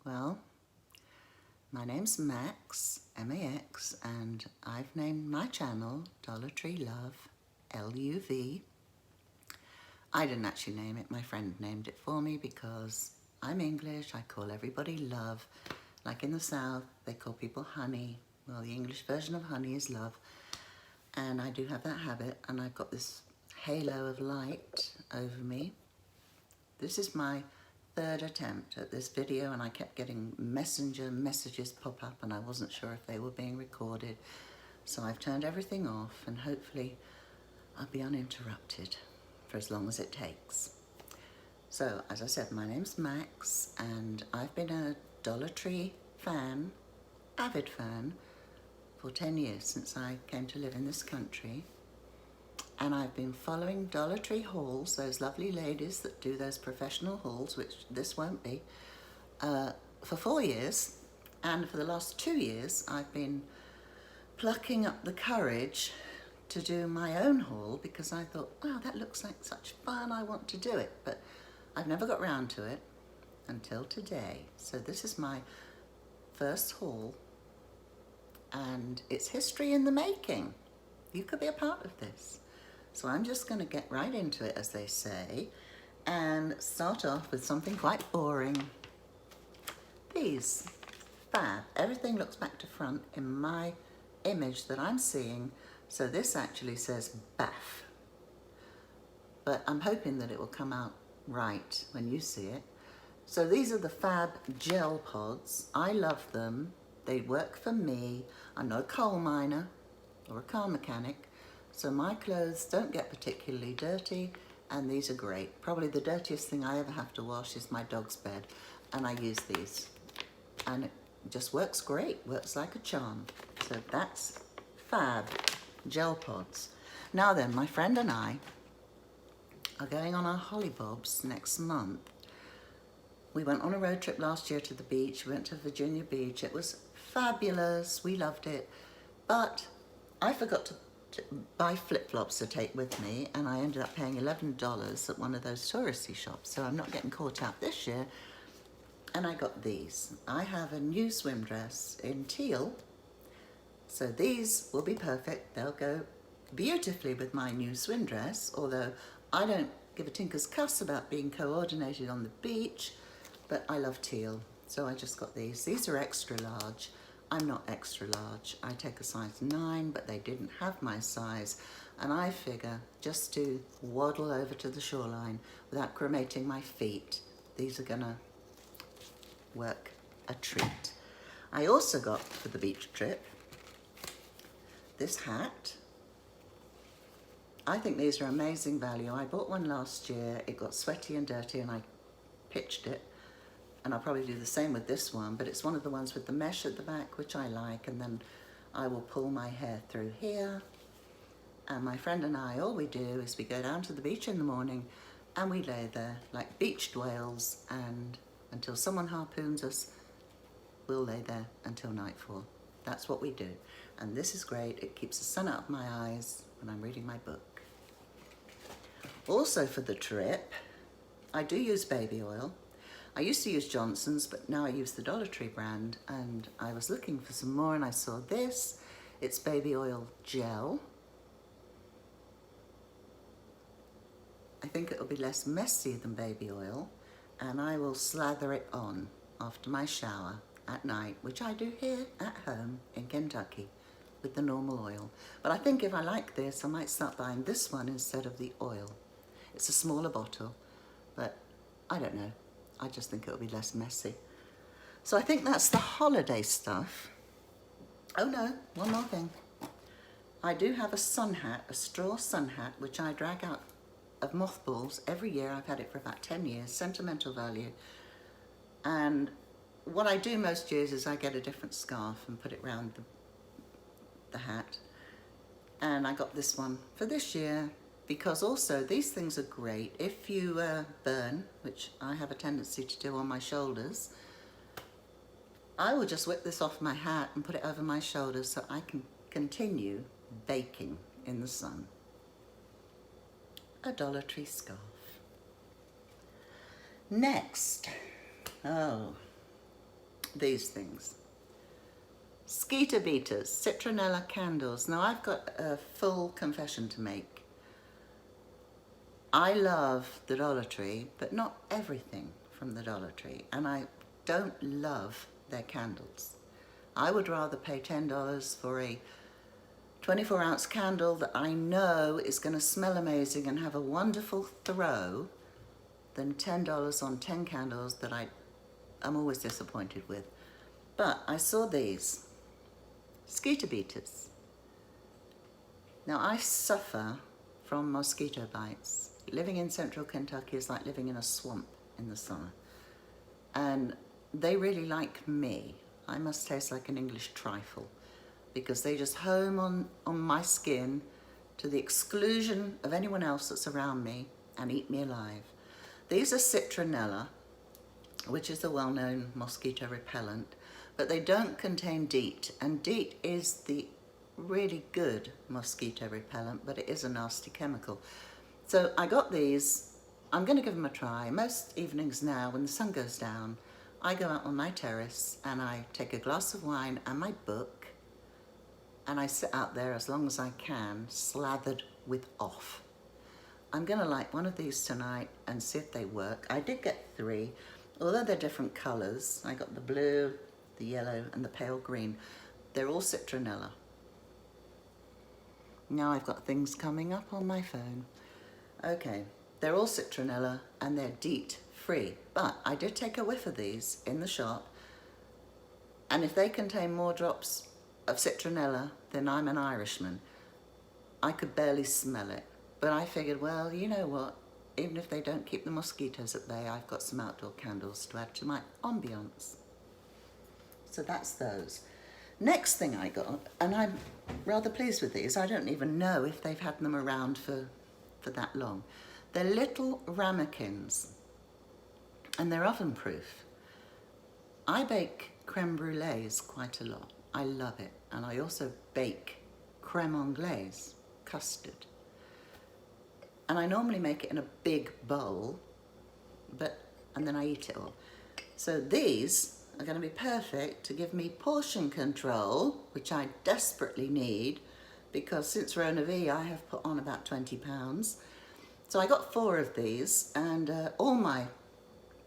Well, my name's Max, M-A-X, and I've named my channel Dollartree Love, L-U-V. I didn't actually name it, my friend named it for me because I'm English, I call everybody love. Like in the South, they call people honey. Well, the English version of honey is love. And I do have that habit, and I've got this halo of light over me. This is my third attempt at this video, and I kept getting messenger messages pop up and I wasn't sure if they were being recorded. So I've turned everything off and hopefully I'll be uninterrupted for as long as it takes. So as I said, my name's Max and I've been a Dollartree fan, avid fan, for 10 years since I came to live in this country. And I've been following Dollartree Hauls, those lovely ladies that do those professional hauls, which this won't be, for 4 years. And for the last 2 years, I've been plucking up the courage to do my own haul because I thought, wow, that looks like such fun, I want to do it. But I've never got round to it until today. So this is my first haul and it's history in the making. You could be a part of this. So I'm just going to get right into it, as they say, and start off with something quite boring. These, fab. Everything looks back to front in my image that I'm seeing. So this actually says bath. But I'm hoping that it will come out right when you see it. So these are the fab gel pods. I love them. They work for me. I'm not a coal miner or a car mechanic. So my clothes don't get particularly dirty, and these are great. Probably the dirtiest thing I ever have to wash is my dog's bed, and I use these. And it just works great, works like a charm. So that's fab gel pods. Now then, my friend and I are going on our hollybobs next month. We went on a road trip last year to the beach. We went to Virginia Beach. It was fabulous. We loved it. But I forgot to buy flip-flops to take with me, and I ended up paying $11 at one of those touristy shops, so I'm not getting caught out this year. And I got these. I have a new swim dress in teal, so these will be perfect. They'll go beautifully with my new swim dress, although I don't give a tinker's cuss about being coordinated on the beach, but I love teal, so I just got these. These are extra large. I'm not extra large. I take a size 9, but they didn't have my size. And I figure just to waddle over to the shoreline without cremating my feet, these are gonna work a treat. I also got for the beach trip this hat. I think these are amazing value. I bought one last year. It got sweaty and dirty and I pitched it. And I'll probably do the same with this one, but it's one of the ones with the mesh at the back, which I like, and then I will pull my hair through here. And my friend and I, all we do is we go down to the beach in the morning and we lay there like beached whales, and until someone harpoons us, we'll lay there until nightfall. That's what we do. And this is great. It keeps the sun out of my eyes when I'm reading my book. Also for the trip, I do use baby oil. I used to use Johnson's, but now I use the Dollartree brand, and I was looking for some more and I saw this. It's baby oil gel. I think it'll be less messy than baby oil, and I will slather it on after my shower at night, which I do here at home in Kentucky with the normal oil. But I think if I like this, I might start buying this one instead of the oil. It's a smaller bottle, but I don't know. I just think it'll be less messy. So I think that's the holiday stuff. Oh no, one more thing. I do have a sun hat, a straw sun hat, which I drag out of mothballs every year. I've had it for about 10 years, sentimental value. And what I do most years is I get a different scarf and put it around the hat. And I got this one for this year, because also these things are great if you burn, which I have a tendency to do on my shoulders. I will just whip this off my hat and put it over my shoulders so I can continue baking in the sun. A Dollartree scarf. Next, oh, these things. Skeeter beaters, citronella candles. Now I've got a full confession to make. I love the Dollar Tree, but not everything from the Dollar Tree, and I don't love their candles. I would rather pay $10 for a 24-ounce candle that I know is going to smell amazing and have a wonderful throw than $10 on 10 candles that I'm always disappointed with. But I saw these skeeter beaters. Now I suffer from mosquito bites. Living in central Kentucky is like living in a swamp in the summer. And they really like me. I must taste like an English trifle because they just home on my skin to the exclusion of anyone else that's around me and eat me alive. These are citronella, which is a well-known mosquito repellent, but they don't contain DEET, and DEET is the really good mosquito repellent, but it is a nasty chemical. So I got these. I'm going to give them a try. Most evenings now, when the sun goes down, I go out on my terrace and I take a glass of wine and my book, and I sit out there as long as I can, slathered with off. I'm going to light one of these tonight and see if they work. I did get 3, although they're different colours. I got the blue, the yellow and the pale green. They're all citronella. Now I've got things coming up on my phone. Okay, they're all citronella and they're DEET free, but I did take a whiff of these in the shop, and if they contain more drops of citronella than I'm an Irishman, I could barely smell it. But I figured, well, you know what, even if they don't keep the mosquitoes at bay, I've got some outdoor candles to add to my ambiance. So that's those. Next thing I got, and I'm rather pleased with these, I don't even know if they've had them around for that long. They're little ramekins, and they're oven proof. I bake creme brulees quite a lot. I love it. And I also bake creme anglaise, custard. And I normally make it in a big bowl, and then I eat it all. So these are going to be perfect to give me portion control, which I desperately need, because since Rona V I have put on about 20 pounds. So I got 4 of these, and all my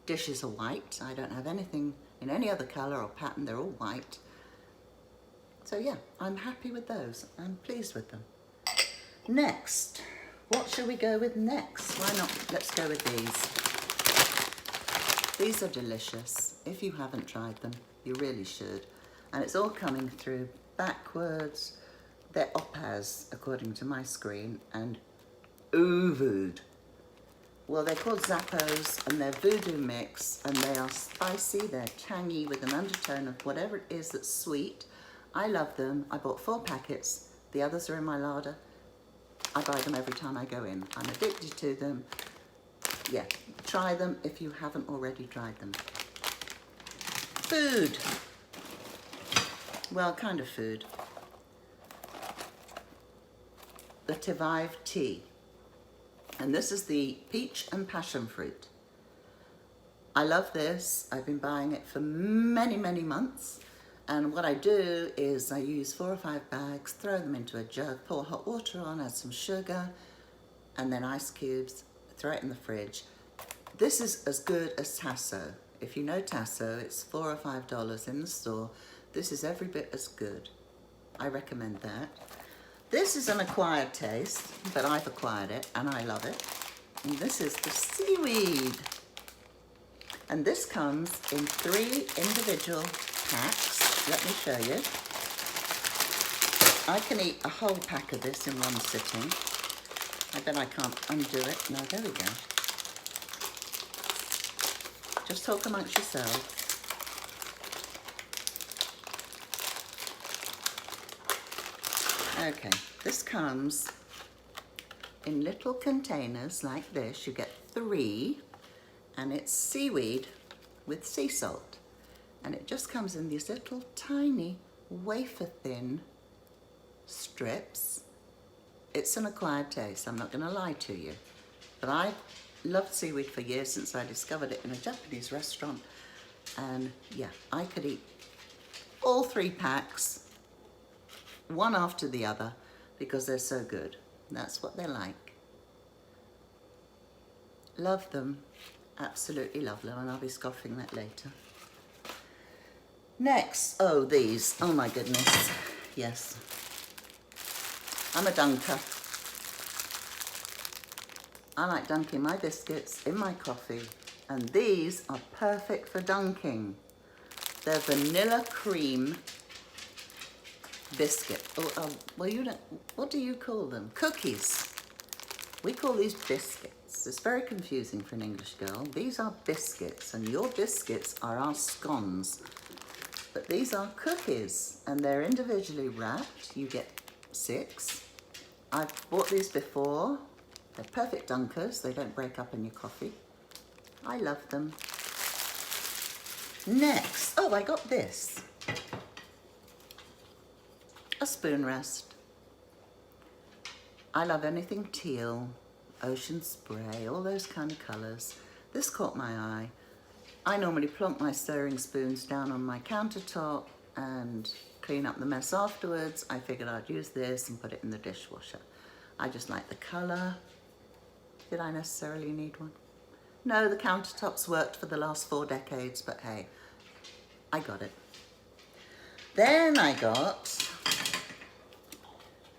dishes are white. I don't have anything in any other colour or pattern, they're all white. So yeah, I'm happy with those. I'm pleased with them. Next, what shall we go with next? Why not? Let's go with these. These are delicious. If you haven't tried them, you really should. And it's all coming through backwards. They're opaz, according to my screen, and voodoo. Well, they're called Zappos, and they're voodoo mix, and they are spicy, they're tangy with an undertone of whatever it is that's sweet. I love them. I bought 4 packets. The others are in my larder. I buy them every time I go in. I'm addicted to them. Yeah, try them if you haven't already tried them. Food. Well, kind of food. The Tivive tea. And this is the peach and passion fruit. I love this. I've been buying it for many, many months. And what I do is I use 4 or 5 bags, throw them into a jug, pour hot water on, add some sugar, and then ice cubes, throw it in the fridge. This is as good as Tasso. If you know Tasso, it's $4 or $5 in the store. This is every bit as good. I recommend that. This is an acquired taste, but I've acquired it and I love it. And this is the seaweed. And this comes in 3 individual packs. Let me show you. I can eat a whole pack of this in one sitting. I bet I can't undo it. No, there we go. Just talk amongst yourselves. Okay, this comes in little containers like this. You get 3, and it's seaweed with sea salt. And it just comes in these little tiny wafer-thin strips. It's an acquired taste, I'm not going to lie to you. But I've loved seaweed for years, since I discovered it in a Japanese restaurant. And yeah, I could eat all 3 packs, one after the other, because they're so good. That's what they're like. Love them, absolutely love them, and I'll be scoffing that later. Next, oh, these, oh my goodness, yes. I'm a dunker. I like dunking my biscuits in my coffee, and these are perfect for dunking. They're vanilla cream biscuit. Well, you don't, what do you call them? Cookies. We call these biscuits. It's very confusing for an English girl. These are biscuits, and your biscuits are our scones. But these are cookies, and they're individually wrapped. You get 6. I've bought these before. They're perfect dunkers. They don't break up in your coffee. I love them. Next, oh, I got this. A spoon rest. I love anything teal, ocean spray, all those kind of colours. This caught my eye. I normally plonk my stirring spoons down on my countertop and clean up the mess afterwards. I figured I'd use this and put it in the dishwasher. I just like the colour. Did I necessarily need one? No, the countertops worked for the last 4 decades, but hey, I got it. Then I got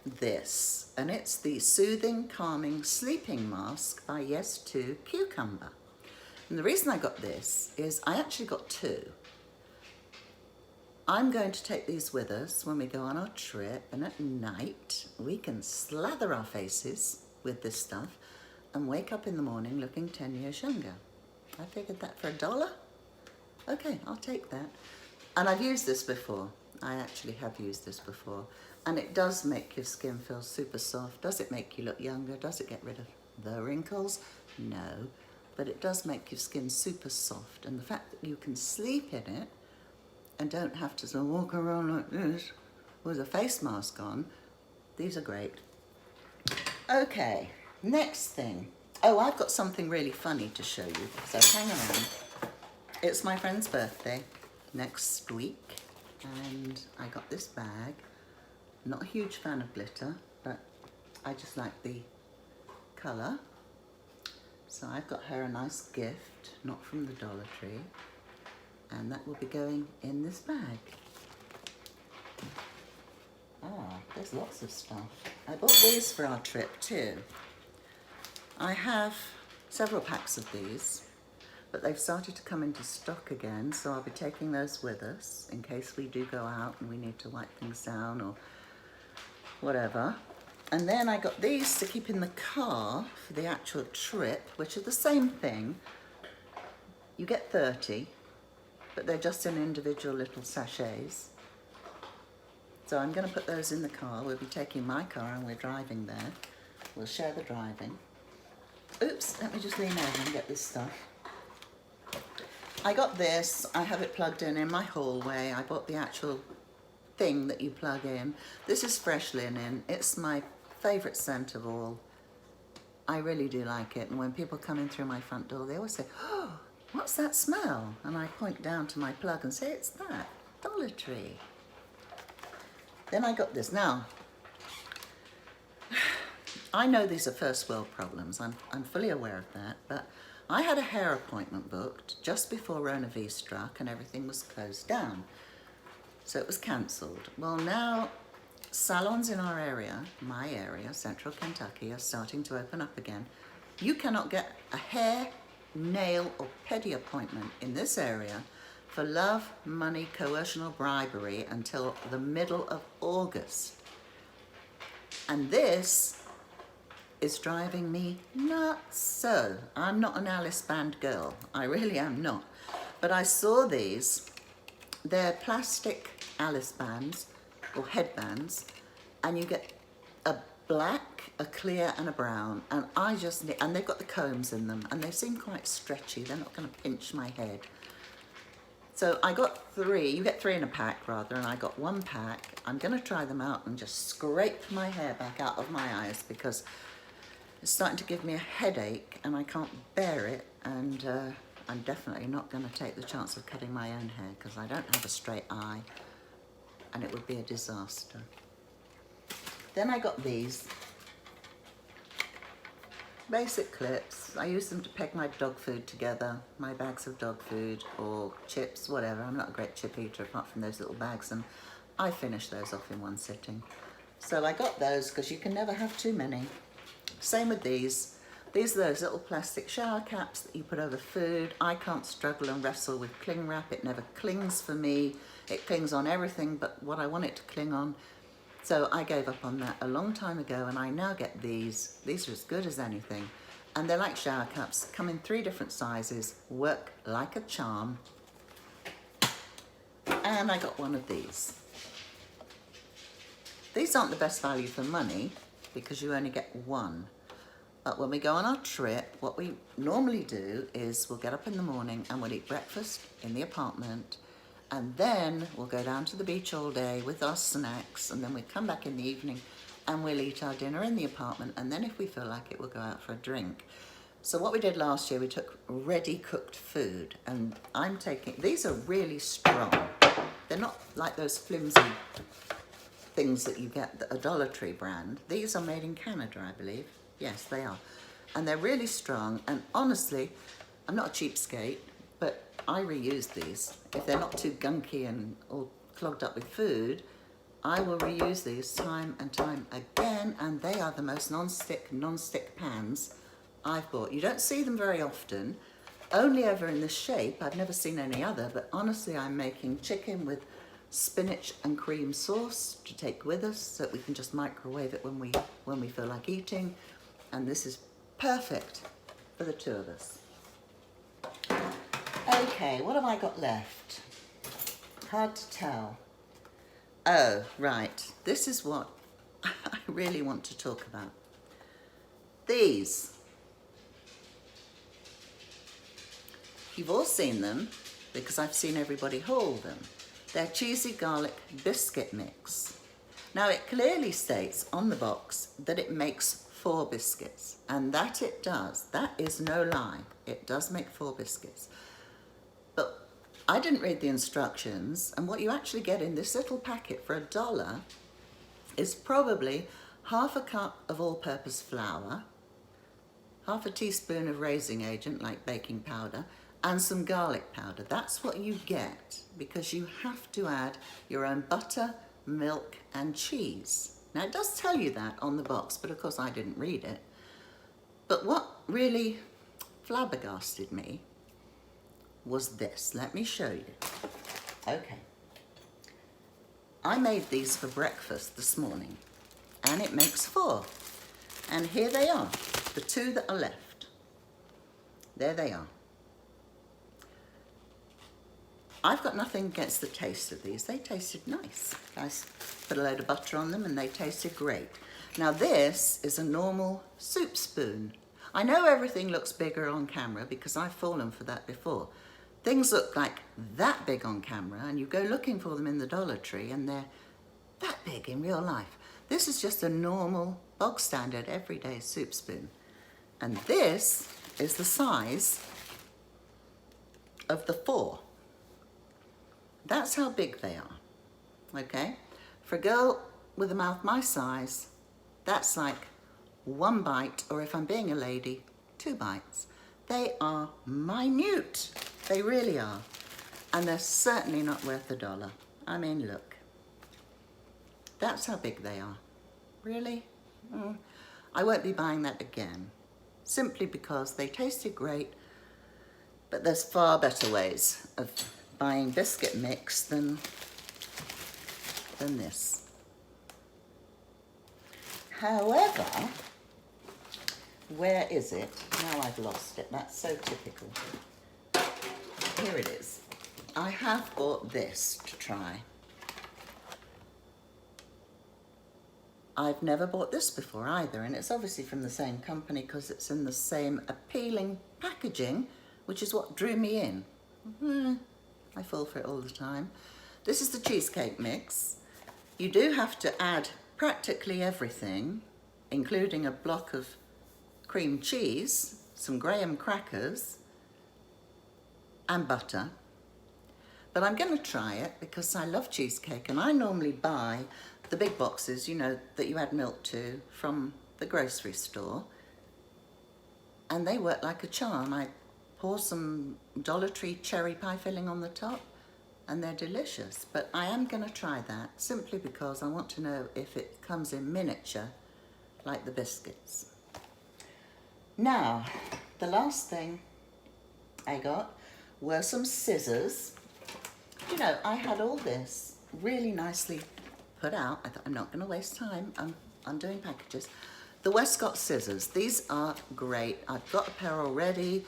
this, and it's the Soothing Calming Sleeping Mask by Yes2 Cucumber. And the reason I got this is I actually got 2. I'm going to take these with us when we go on our trip, and at night we can slather our faces with this stuff and wake up in the morning looking 10 years younger. I figured that for $1. Okay, I'll take that. And I've used this before. I actually have used this before. And it does make your skin feel super soft. Does it make you look younger? Does it get rid of the wrinkles? No. But it does make your skin super soft. And the fact that you can sleep in it and don't have to sort of walk around like this with a face mask on, these are great. Okay, next thing. Oh, I've got something really funny to show you, so hang around. It's my friend's birthday next week, and I got this bag. Not a huge fan of glitter, but I just like the colour. So I've got her a nice gift, not from the Dollar Tree, and that will be going in this bag. Ah, there's lots of stuff. I bought these for our trip too. I have several packs of these, but they've started to come into stock again, so I'll be taking those with us in case we do go out and we need to wipe things down or whatever. And then I got these to keep in the car for the actual trip, which are the same thing. You get 30, but they're just in individual little sachets. So I'm going to put those in the car. We'll be taking my car and we're driving there. We'll share the driving. Oops, let me just lean over and get this stuff. I got this. I have it plugged in my hallway. I bought the actual thing that you plug in. This is fresh linen. It's my favourite scent of all. I really do like it. And when people come in through my front door, they always say, "Oh, what's that smell?" And I point down to my plug and say, "It's that, Dollar Tree." Then I got this. Now, I know these are first world problems. I'm fully aware of that. But I had a hair appointment booked just before Rona V struck and everything was closed down. So it was cancelled. Well, now salons in our area, my area, Central Kentucky, are starting to open up again. You cannot get a hair, nail or pedi appointment in this area for love, money, coercion or bribery until the middle of August. And this is driving me nuts. So I'm not an Alice Band girl. I really am not. But I saw these. They're plastic Alice bands or headbands, and you get a black, a clear and a brown, and and they've got the combs in them and they seem quite stretchy. They're not going to pinch my head. So I got 3, you get 3 in a pack rather, and I got 1 pack. I'm going to try them out and just scrape my hair back out of my eyes because it's starting to give me a headache and I can't bear it, and I'm definitely not going to take the chance of cutting my own hair because I don't have a straight eye and it would be a disaster. Then I got these basic clips. I use them to peg my dog food together, my bags of dog food or chips, whatever. I'm not a great chip eater apart from those little bags, and I finish those off in one sitting. So I got those because you can never have too many. Same with these. These are those little plastic shower caps that you put over food. I can't struggle and wrestle with cling wrap. It never clings for me. It clings on everything but what I want it to cling on. So I gave up on that a long time ago, and I now get these. These are as good as anything. And they're like shower caps, come in 3 different sizes, work like a charm. And I got one of these. These aren't the best value for money because you only get one. But when we go on our trip, what we normally do is we'll get up in the morning and we'll eat breakfast in the apartment, and then we'll go down to the beach all day with our snacks, and then we come back in the evening and we'll eat our dinner in the apartment, and then if we feel like it, we'll go out for a drink. So what we did last year, we took ready cooked food, and I'm taking, these are really strong. They're not like those flimsy things that you get, a Dollartree brand. These are made in Canada, I believe. Yes, they are. And they're really strong, and honestly, I'm not a cheapskate, but I reuse these. If they're not too gunky and all clogged up with food, I will reuse these time and time again, and they are the most non-stick pans I've bought. You don't see them very often, only ever in this shape. I've never seen any other, but honestly, I'm making chicken with spinach and cream sauce to take with us so that we can just microwave it when we feel like eating, and this is perfect for the 2 of us. Okay, what have I got left? Hard to tell. Oh, right. This is what I really want to talk about. These. You've all seen them because I've seen everybody haul them. They're cheesy garlic biscuit mix. Now it clearly states on the box that it makes 4 biscuits, and that it does. That is no lie. It does make 4 biscuits. But I didn't read the instructions, and what you actually get in this little packet for $1 is probably half a cup of all-purpose flour, half a teaspoon of raising agent like baking powder, and some garlic powder. That's what you get because you have to add your own butter, milk, and cheese. Now it does tell you that on the box, but of course I didn't read it. But what really flabbergasted me was this. Let me show you. Okay. I made these for breakfast this morning, and it makes 4. And here they are, the 2 that are left. There they are. I've got nothing against the taste of these. They tasted nice. I put a load of butter on them and they tasted great. Now this is a normal soup spoon. I know everything looks bigger on camera because I've fallen for that before. Things look like that big on camera and you go looking for them in the Dollar Tree and they're that big in real life. This is just a normal, bog standard, everyday soup spoon. And this is the size of the 4. That's how big they are, okay? For a girl with a mouth my size, that's like 1 bite, or if I'm being a lady, 2 bites. They are minute, they really are. And they're certainly not worth $1. I mean, look. That's how big they are. Really? I won't be buying that again, simply because they tasted great, but there's far better ways of buying biscuit mix than this. However, where is it? Now I've lost it. That's so typical. Here it is. I have bought this to try. I've never bought this before either, and it's obviously from the same company because it's in the same appealing packaging, which is what drew me in. I fall for it all the time. This is the cheesecake mix. You do have to add practically everything, including a block of cream cheese, some graham crackers, and butter. But I'm going to try it because I love cheesecake, and I normally buy the big boxes, you know, that you add milk to from the grocery store. And they work like a charm. I pour some Dollartree cherry pie filling on the top, and they're delicious. But I am going to try that simply because I want to know if it comes in miniature like the biscuits. Now, the last thing I got were some scissors. You know, I had all this really nicely put out. I thought, I'm not going to waste time. I'm doing packages. The Westcott scissors, these are great. I've got a pair already.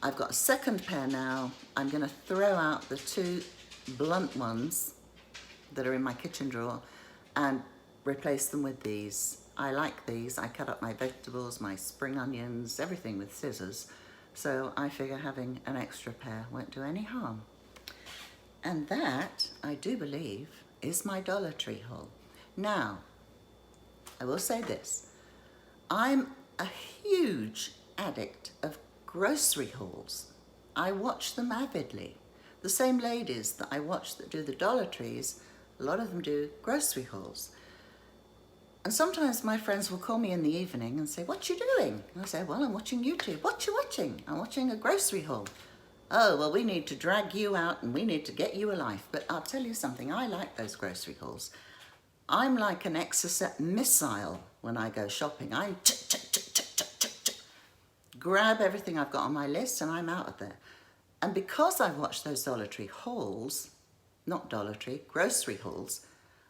I've got a second pair now. I'm going to throw out the two blunt ones that are in my kitchen drawer and replace them with these. I like these. I cut up my vegetables, my spring onions, everything with scissors. So I figure having an extra pair won't do any harm. And that, I do believe, is my Dollartree haul. Now, I will say this. I'm a huge addict of grocery hauls. I watch them avidly. The same ladies that I watch that do the Dollar Trees, a lot of them do grocery hauls. And sometimes my friends will call me in the evening and say, "What you doing?" And I say, "Well, I'm watching YouTube." "What you watching?" "I'm watching a grocery haul." "Oh, well, we need to drag you out and we need to get you a life." But I'll tell you something, I like those grocery hauls. I'm like an Exocet missile when I go shopping. I'm grab everything I've got on my list and I'm out of there. And because I've watched those Dollar Tree hauls, not Dollar Tree, grocery hauls,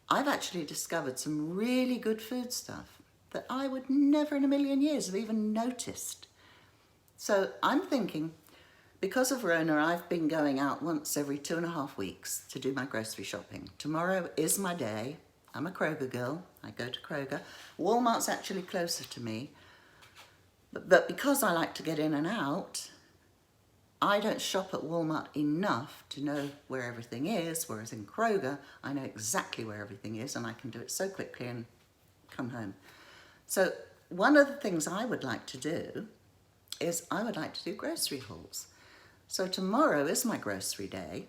I've actually discovered some really good food stuff that I would never in a million years have even noticed. So I'm thinking, because of Rona, I've been going out once every 2.5 weeks to do my grocery shopping. Tomorrow is my day. I'm a Kroger girl. I go to Kroger. Walmart's actually closer to me. But because I like to get in and out, I don't shop at Walmart enough to know where everything is, whereas in Kroger, I know exactly where everything is and I can do it so quickly and come home. So one of the things I would like to do is I would like to do grocery hauls. So tomorrow is my grocery day.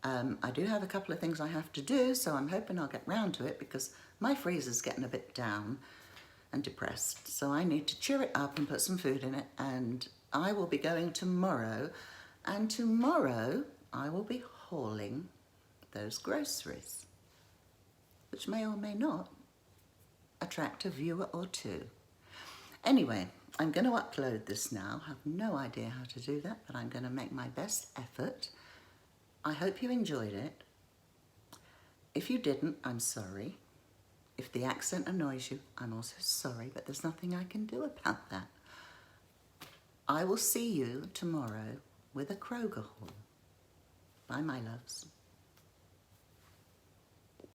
I do have a couple of things I have to do, so I'm hoping I'll get round to it because my freezer's getting a bit down and depressed. So I need to cheer it up and put some food in it, and I will be going tomorrow, and tomorrow I will be hauling those groceries, which may or may not attract a viewer or two. Anyway, I'm going to upload this now. I have no idea how to do that, but I'm going to make my best effort. I hope you enjoyed it. If you didn't, I'm sorry. If the accent annoys you, I'm also sorry, but there's nothing I can do about that. I will see you tomorrow with a Kroger haul. Bye, my loves.